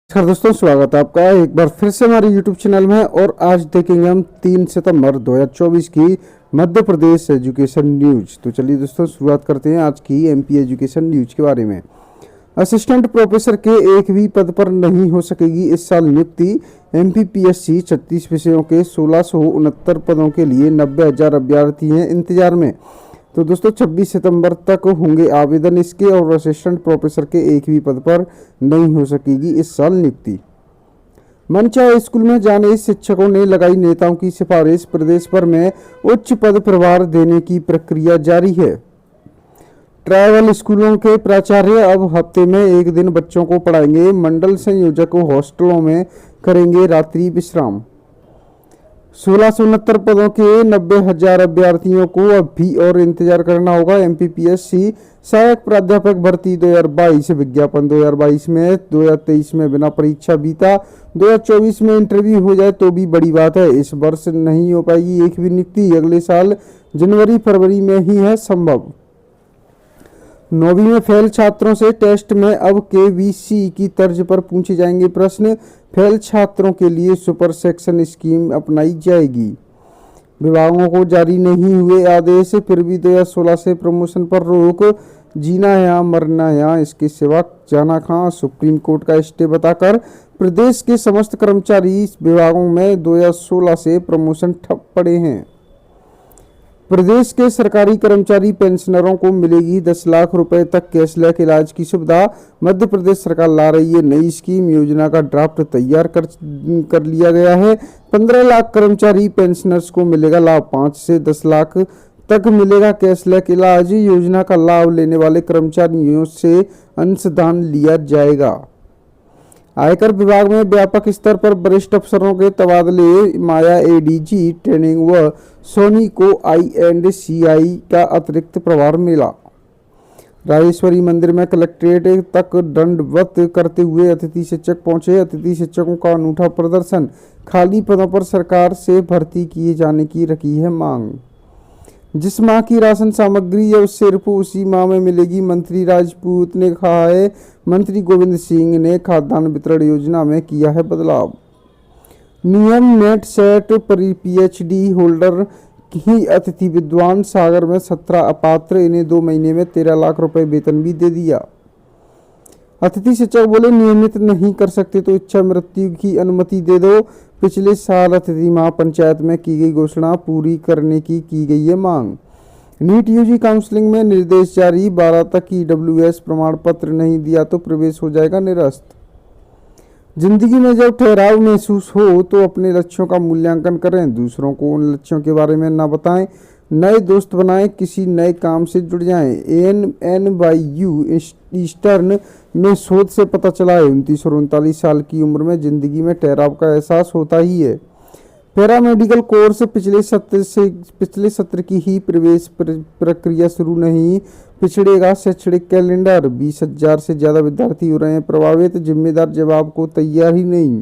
नमस्कार दोस्तों, स्वागत है आपका एक बार फिर से हमारे YouTube चैनल में। और आज देखेंगे हम 3 सितंबर 2024 की मध्य प्रदेश एजुकेशन न्यूज। तो चलिए दोस्तों, शुरुआत करते हैं आज की एमपी एजुकेशन न्यूज के बारे में। असिस्टेंट प्रोफेसर के एक भी पद पर नहीं हो सकेगी इस साल नियुक्ति। एमपीपीएससी 36 विषयों के 1669 पदों के लिए 90,000 अभ्यर्थी हैं इंतजार में। तो दोस्तों 26 सितंबर तक होंगे आवेदन इसके, और असिस्टेंट प्रोफेसर के एक भी पद पर नहीं हो सकेगी इस साल नियुक्ति। मनचाहे स्कूल में जाने शिक्षकों ने लगाई नेताओं की सिफारिश। प्रदेश भर में उच्च पद प्रभार देने की प्रक्रिया जारी है। ट्राइबल स्कूलों के प्राचार्य अब हफ्ते में एक दिन बच्चों को पढ़ाएंगे। मंडल संयोजक हॉस्टलों में करेंगे रात्रि विश्राम। 1669 पदों के 90,000 अभ्यर्थियों को अब भी और इंतजार करना होगा। एमपीपीएससी सहायक प्राध्यापक भर्ती 2022 विज्ञापन 2022 में, 2023 में बिना परीक्षा बीता। 2024 में इंटरव्यू हो जाए तो भी बड़ी बात है। इस वर्ष नहीं हो पाएगी एक भी नियुक्ति, अगले साल जनवरी फरवरी में ही है संभव। 9वीं में फेल छात्रों से टेस्ट में अब केवीसी की तर्ज पर पूछे जाएंगे प्रश्न। फेल छात्रों के लिए सुपर सेक्शन स्कीम अपनाई जाएगी। विभागों को जारी नहीं हुए आदेश, फिर भी 2016 से प्रमोशन पर रोक। जीना या मरना या इसके सिवा जाना कहाँ, सुप्रीम कोर्ट का स्टे बताकर प्रदेश के समस्त कर्मचारी विभागों में 2016 से प्रमोशन ठप पड़े हैं। प्रदेश के सरकारी कर्मचारी पेंशनरों को मिलेगी 10 लाख रुपए तक कैशलेस इलाज की सुविधा। मध्य प्रदेश सरकार ला रही है नई स्कीम। योजना का ड्राफ्ट तैयार कर लिया गया है। 15 लाख कर्मचारी पेंशनर्स को मिलेगा लाभ। 5 से 10 लाख तक मिलेगा कैशलेस इलाज। योजना का लाभ लेने वाले कर्मचारियों से अंशदान लिया जाएगा। आयकर विभाग में व्यापक स्तर पर वरिष्ठ अफसरों के तबादले। माया एडीजी ट्रेनिंग व सोनी को INDCI का अतिरिक्त प्रभार मिला। राजेश्वरी मंदिर में कलेक्ट्रेट तक दंडवत करते हुए अतिथि शिक्षक पहुंचे। अतिथि शिक्षकों का अनूठा प्रदर्शन। खाली पदों पर सरकार से भर्ती किए जाने की रखी है मांग। जिस माह की राशन सामग्री है सिर्फ उसी माह में मिलेगी, मंत्री राजपूत ने कहा है। मंत्री गोविंद सिंह ने खाद्यान्न वितरण योजना में किया है बदलाव। नियम नेट सेट पर PhD होल्डर की अतिथि विद्वान। सागर में 17 अपात्र, इन्हें 2 महीने में 13 लाख रुपए वेतन भी दे दिया। अतिथि शिक्षक बोले नियमित नहीं कर सकते तो इच्छा मृत्यु की अनुमति दे दो। पिछले साल अतिथि महापंचायत में की गई घोषणा पूरी करने की गई है मांग। नीट यूजी काउंसलिंग में निर्देश जारी। 12 तक EWS प्रमाण पत्र नहीं दिया तो प्रवेश हो जाएगा निरस्त। जिंदगी में जब ठहराव महसूस हो तो अपने लक्ष्यों का मूल्यांकन करें। दूसरों को उन लक्ष्यों के बारे में न बताएं। नए दोस्त बनाएं, किसी नए काम से जुड़ जाएं। NYU ईस्टर्न में शोध से पता चला है 29 और 39 साल की उम्र में जिंदगी में ठहराव का एहसास होता ही है। पैरामेडिकल कोर्स पिछले सत्र की ही प्रवेश प्रक्रिया शुरू नहीं, पिछड़ेगा शैक्षणिक कैलेंडर। 20,000 से ज्यादा विद्यार्थी हो रहे हैं प्रभावित। जिम्मेदार जवाब को तैयार ही नहीं।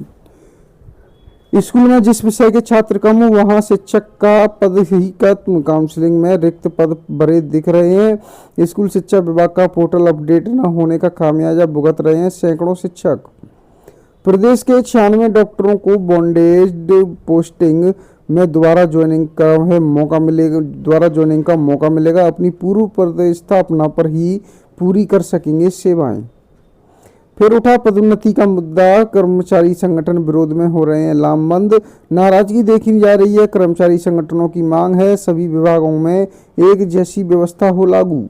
स्कूल में जिस विषय के छात्र कम हो वहां शिक्षक का पद ही खत्म। काउंसलिंग में रिक्त पद भरे दिख रहे हैं। स्कूल शिक्षा विभाग का पोर्टल अपडेट न होने का खामियाजा भुगत रहे हैं सैकड़ों शिक्षक। प्रदेश के 96 डॉक्टरों को बॉन्डेड पोस्टिंग में दोबारा ज्वाइनिंग का मौका मिलेगा। अपनी पूर्व पदस्थापना पर ही पूरी कर सकेंगे सेवाएं। फिर उठा पदोन्नति का मुद्दा। कर्मचारी संगठन विरोध में हो रहे हैं लामबंद। नाराजगी देखी जा रही है। कर्मचारी संगठनों की मांग है सभी विभागों में एक जैसी व्यवस्था हो लागू।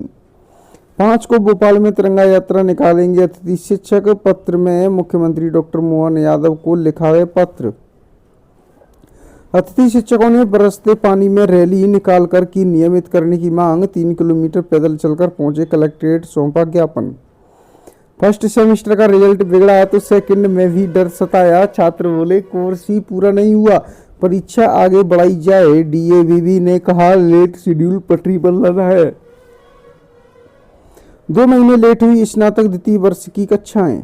5 को भोपाल में तिरंगा यात्रा निकालेंगे अतिथि शिक्षक। पत्र में मुख्यमंत्री डॉक्टर मोहन यादव को लिखा है पत्र। अतिथि शिक्षकों ने बरसते पानी में रैली निकालकर की नियमित करने की मांग। 3 किलोमीटर पैदल चलकर पहुंचे कलेक्ट्रेट, सौंपा ज्ञापन। फर्स्ट सेमेस्टर का रिजल्ट बिगड़ा तो सेकंड में भी डर सताया। छात्र बोले कोर्स ही पूरा नहीं हुआ, परीक्षा आगे बढ़ाई जाए। DAVV ने कहा लेट शेड्यूल पटरी पर लगा है। 2 महीने लेट हुई स्नातक द्वितीय वर्ष की कक्षाएं।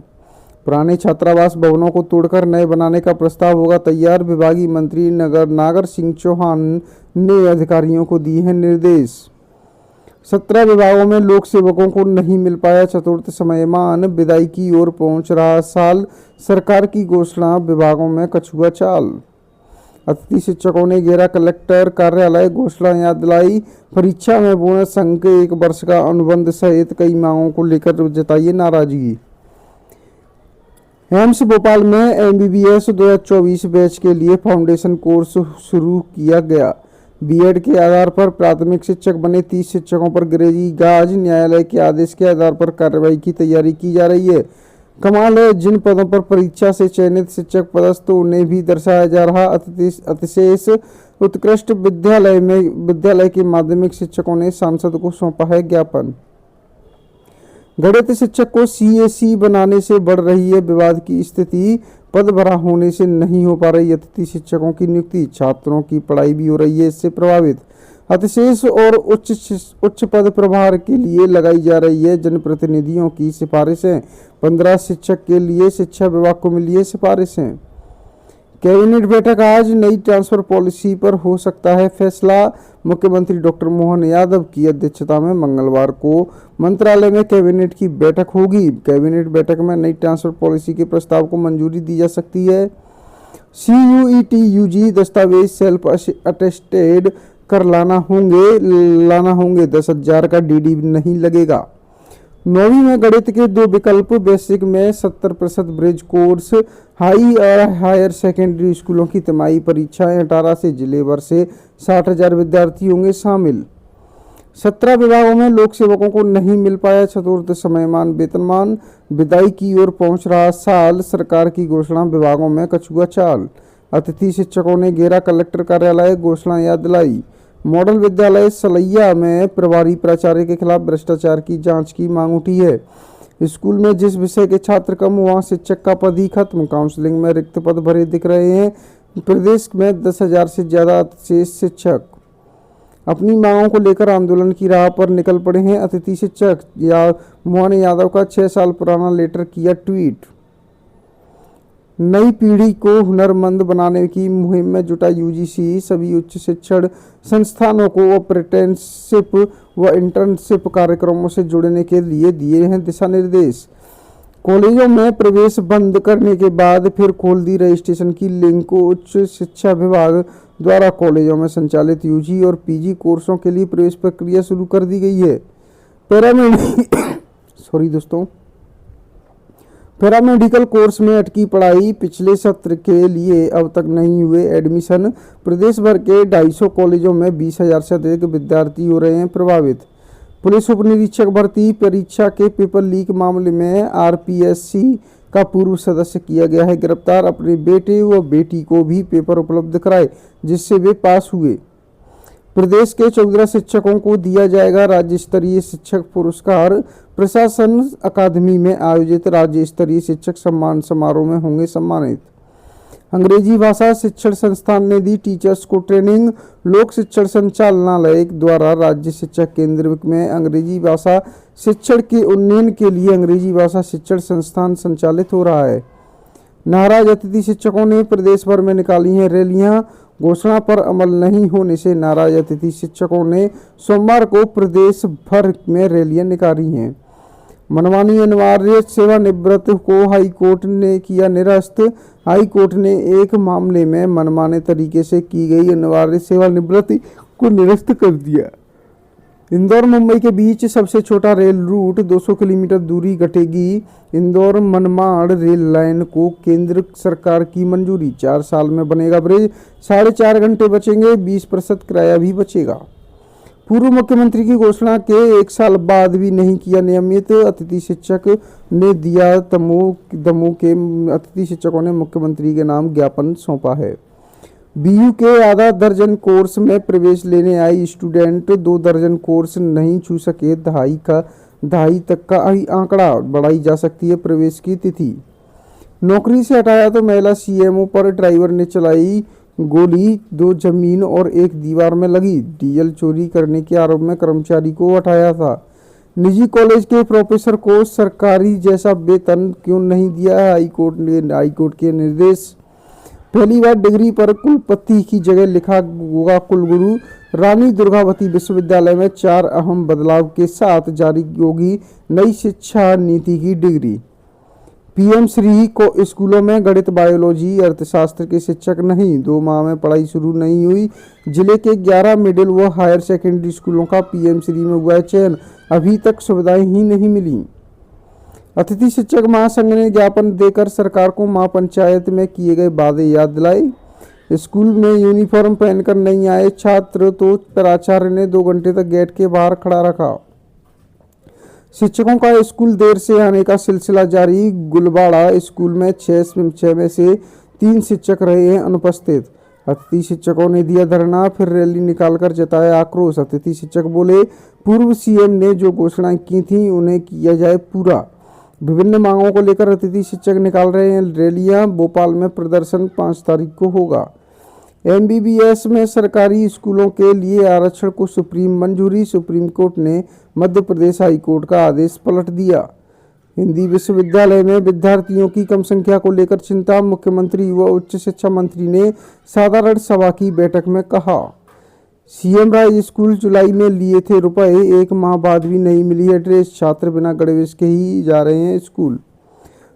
पुराने छात्रावास भवनों को तोड़कर नए बनाने का प्रस्ताव होगा तैयार। विभागीय मंत्री नागर सिंह चौहान ने अधिकारियों को दिए हैं निर्देश। 17 विभागों में लोक सेवकों को नहीं मिल पाया चतुर्थ समयमान, विदाई की ओर पहुंच रहा साल, सरकार की घोषणा, विभागों में कछुआ चाल। अतिथि शिक्षकों ने घेरा कलेक्टर कार्यालय, घोषणा याद दिलाई, परीक्षा में बोनस संघ के 1 वर्ष का अनुबंध सहित कई मांगों को लेकर जताई नाराजगी। एम्स भोपाल में MBBS 2024 बैच के लिए फाउंडेशन कोर्स शुरू किया गया। बीएड के आधार पर प्राथमिक शिक्षक बने 30 शिक्षकों पर गिरेगी गाज, न्यायालय के आदेश के आधार पर कार्रवाई की तैयारी की जा रही है। कमाल है, जिन पदों पर परीक्षा से चयनित शिक्षक पदस्थ तो उन्हें भी दर्शाया जा रहा। अतिशेष उत्कृष्ट विद्यालय के माध्यमिक शिक्षकों ने सांसद को सौंपा है ज्ञापन। गणित शिक्षक को CAC बनाने से बढ़ रही है विवाद की स्थिति, पद भरा होने से नहीं हो पा रही अतिथि शिक्षकों की नियुक्ति, छात्रों की पढ़ाई भी हो रही है इससे प्रभावित। अतिशेष और उच्च पद प्रभार के लिए लगाई जा रही है जनप्रतिनिधियों की सिफारिशें, 15 शिक्षक के लिए शिक्षा विभाग को मिली है सिफारिशें। कैबिनेट बैठक आज, नई ट्रांसफर पॉलिसी पर हो सकता है फैसला, मुख्यमंत्री डॉक्टर मोहन यादव की अध्यक्षता में मंगलवार को मंत्रालय में कैबिनेट की बैठक होगी। कैबिनेट बैठक में नई ट्रांसफर पॉलिसी के प्रस्ताव को मंजूरी दी जा सकती है। CUET UG दस्तावेज सेल्फ अटेस्टेड कर लाना होंगे, 10,000 का DD नहीं लगेगा। 9वीं में गणित के 2 विकल्प, बेसिक में 70% ब्रिज कोर्स, हाई और हायर सेकेंडरी स्कूलों की तिमाही परीक्षाएं, 18 से जिले भर से 60,000 विद्यार्थी होंगे शामिल। 17 विभागों में लोक सेवकों को नहीं मिल पाया चतुर्थ समयमान वेतनमान, विदाई की ओर पहुंच रहा साल, सरकार की घोषणा, विभागों में कछुआ चाल। अतिथि शिक्षकों ने घेरा कलेक्टर कार्यालय, घोषणा याद दिलाई। मॉडल विद्यालय सलैया में प्रभारी प्राचार्य के खिलाफ भ्रष्टाचार की जांच की मांग उठी है। स्कूल में जिस विषय के छात्र कम, वहां शिक्षक का पद ही खत्म, काउंसलिंग में रिक्त पद भरे दिख रहे हैं। प्रदेश में 10,000 से ज्यादा शेष शिक्षक अपनी मांगों को लेकर आंदोलन की राह पर निकल पड़े हैं। अतिथि शिक्षक मोहन यादव का 6 साल पुराना लेटर किया ट्वीट। नई पीढ़ी को हुनरमंद बनाने की मुहिम में जुटा UGC, सभी उच्च शिक्षण संस्थानों को अप्रेंटिसशिप व इंटर्नशिप कार्यक्रमों से जुड़ने के लिए दिए हैं दिशा निर्देश। कॉलेजों में प्रवेश बंद करने के बाद फिर खोल दी रजिस्ट्रेशन की लिंक। उच्च शिक्षा विभाग द्वारा कॉलेजों में संचालित UG और PG कोर्सों के लिए प्रवेश प्रक्रिया शुरू कर दी गई है। पैरामेडिकल कोर्स में अटकी पढ़ाई, पिछले सत्र के लिए अब तक नहीं हुए एडमिशन। प्रदेश भर के 250 कॉलेजों में 20,000 से अधिक विद्यार्थी हो रहे हैं प्रभावित। पुलिस उप निरीक्षक भर्ती परीक्षा के पेपर लीक मामले में RPSC का पूर्व सदस्य किया गया है गिरफ्तार। अपने बेटे व बेटी को भी पेपर उपलब्ध कराए जिससे वे पास हुए। प्रदेश के 14 शिक्षकों को दिया जाएगा राज्य स्तरीय शिक्षक पुरस्कार। प्रशासन अकादमी में आयोजित राज्य स्तरीय शिक्षक सम्मान समारोह में होंगे सम्मानित। अंग्रेजी भाषा शिक्षण संस्थान ने दी टीचर्स को ट्रेनिंग। लोक शिक्षण संचालनालय द्वारा राज्य शिक्षा केंद्र में अंग्रेजी भाषा शिक्षण के उन्नयन के लिए अंग्रेजी भाषा शिक्षण संस्थान संचालित हो रहा है। नाराज अतिथि शिक्षकों ने प्रदेश भर में निकाली हैं रैलियां। घोषणा पर अमल नहीं होने से नाराज अतिथि शिक्षकों ने सोमवार को प्रदेश भर में रैलियां निकाली हैं। मनमानी अनिवार्य सेवानिवृत्त को हाईकोर्ट ने किया निरस्त। हाईकोर्ट ने एक मामले में मनमाने तरीके से की गई अनिवार्य सेवानिवृत्ति को निरस्त कर दिया। इंदौर मुंबई के बीच सबसे छोटा रेल रूट 200 किलोमीटर दूरी घटेगी। इंदौर मनमाड़ रेल लाइन को केंद्र सरकार की मंजूरी। 4 साल में बनेगा ब्रिज। 4.5 घंटे बचेंगे, 20% किराया भी बचेगा। पूर्व मुख्यमंत्री की घोषणा के 1 साल बाद भी नहीं किया नियमित। अतिथि शिक्षक ने दिया दमोह के अतिथि शिक्षकों ने मुख्यमंत्री के नाम ज्ञापन सौंपा है। BU के आधा दर्जन कोर्स में प्रवेश लेने आई स्टूडेंट 2 दर्जन कोर्स नहीं छू सके। दहाई तक का आंकड़ा बढ़ाई जा सकती है प्रवेश की तिथि। नौकरी से हटाया तो महिला CMO पर ड्राइवर ने चलाई गोली, 2 जमीन और 1 दीवार में लगी। डीजल चोरी करने के आरोप में कर्मचारी को हटाया था। निजी कॉलेज के प्रोफेसर को सरकारी जैसा वेतन क्यों नहीं दिया है हाईकोर्ट के निर्देश। पहली बार डिग्री पर कुलपति की जगह लिखा होगा कुलगुरु। रानी दुर्गावती विश्वविद्यालय में 4 अहम बदलाव के साथ जारी होगी नई शिक्षा नीति की डिग्री। पीएम श्री को स्कूलों में गणित, बायोलॉजी, अर्थशास्त्र के शिक्षक नहीं, 2 माह में पढ़ाई शुरू नहीं हुई। जिले के 11 मिडिल व हायर सेकेंडरी स्कूलों का पीएम श्री में हुआ है चयन, अभी तक सुविधाएं ही नहीं मिली। अतिथि शिक्षक महासंघ ने ज्ञापन देकर सरकार को महापंचायत में किए गए वादे याद दिलाए। स्कूल में यूनिफॉर्म पहनकर नहीं आए छात्र तो प्राचार्य ने 2 घंटे तक गेट के बाहर खड़ा रखा। शिक्षकों का स्कूल देर से आने का सिलसिला जारी। गुलबाड़ा स्कूल में 6 में से 3 शिक्षक रहे हैं अनुपस्थित। अतिथि शिक्षकों ने दिया धरना, फिर रैली निकालकर जताया आक्रोश। अतिथि शिक्षक बोले, पूर्व सीएम ने जो घोषणाएं की थी उन्हें किया जाए पूरा। विभिन्न मांगों को लेकर अतिथि शिक्षक निकाल रहे हैं रैलियां। भोपाल में प्रदर्शन 5 तारीख को होगा। एमबीबीएस में सरकारी स्कूलों के लिए आरक्षण को सुप्रीम मंजूरी। सुप्रीम कोर्ट ने मध्य प्रदेश हाई कोर्ट का आदेश पलट दिया। हिंदी विश्वविद्यालय में विद्यार्थियों की कम संख्या को लेकर चिंता। मुख्यमंत्री व उच्च शिक्षा मंत्री ने साधारण सभा की बैठक में कहा, सीएम राय स्कूल जुलाई में लिए थे रुपए, 1 माह बाद भी नहीं मिली है ड्रेस। छात्र बिना गणवेश के ही जा रहे हैं स्कूल।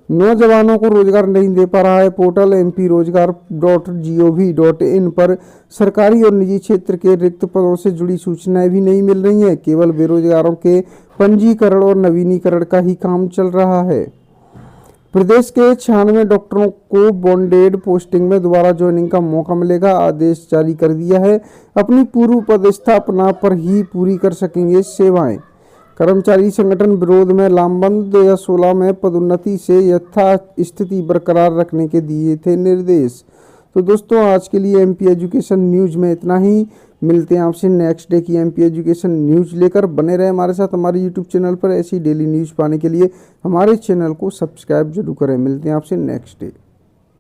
नौजवानों को रोजगार नहीं दे पा रहा है पोर्टल। mp.roजgar.gov.in पर सरकारी और निजी क्षेत्र के रिक्त पदों से जुड़ी सूचनाएं भी नहीं मिल रही हैं। केवल बेरोजगारों के पंजीकरण और नवीनीकरण का ही काम चल रहा है। प्रदेश के 96 डॉक्टरों को बॉन्डेड पोस्टिंग में दोबारा ज्वाइनिंग का मौका मिलेगा। आदेश जारी कर दिया है। अपनी पूर्व पदस्थापना पर ही पूरी कर सकेंगे सेवाएं। कर्मचारी संगठन विरोध में लामबंद। 2016 में पदोन्नति से यथा स्थिति बरकरार रखने के दिए थे निर्देश। तो दोस्तों, आज के लिए एमपी एजुकेशन न्यूज में इतना ही। मिलते हैं आपसे नेक्स्ट डे की एमपी एजुकेशन न्यूज लेकर। बने रहे हमारे साथ हमारे यूट्यूब चैनल पर। ऐसी डेली न्यूज पाने के लिए हमारे चैनल को सब्सक्राइब जरूर करें। मिलते हैं आपसे नेक्स्ट डे।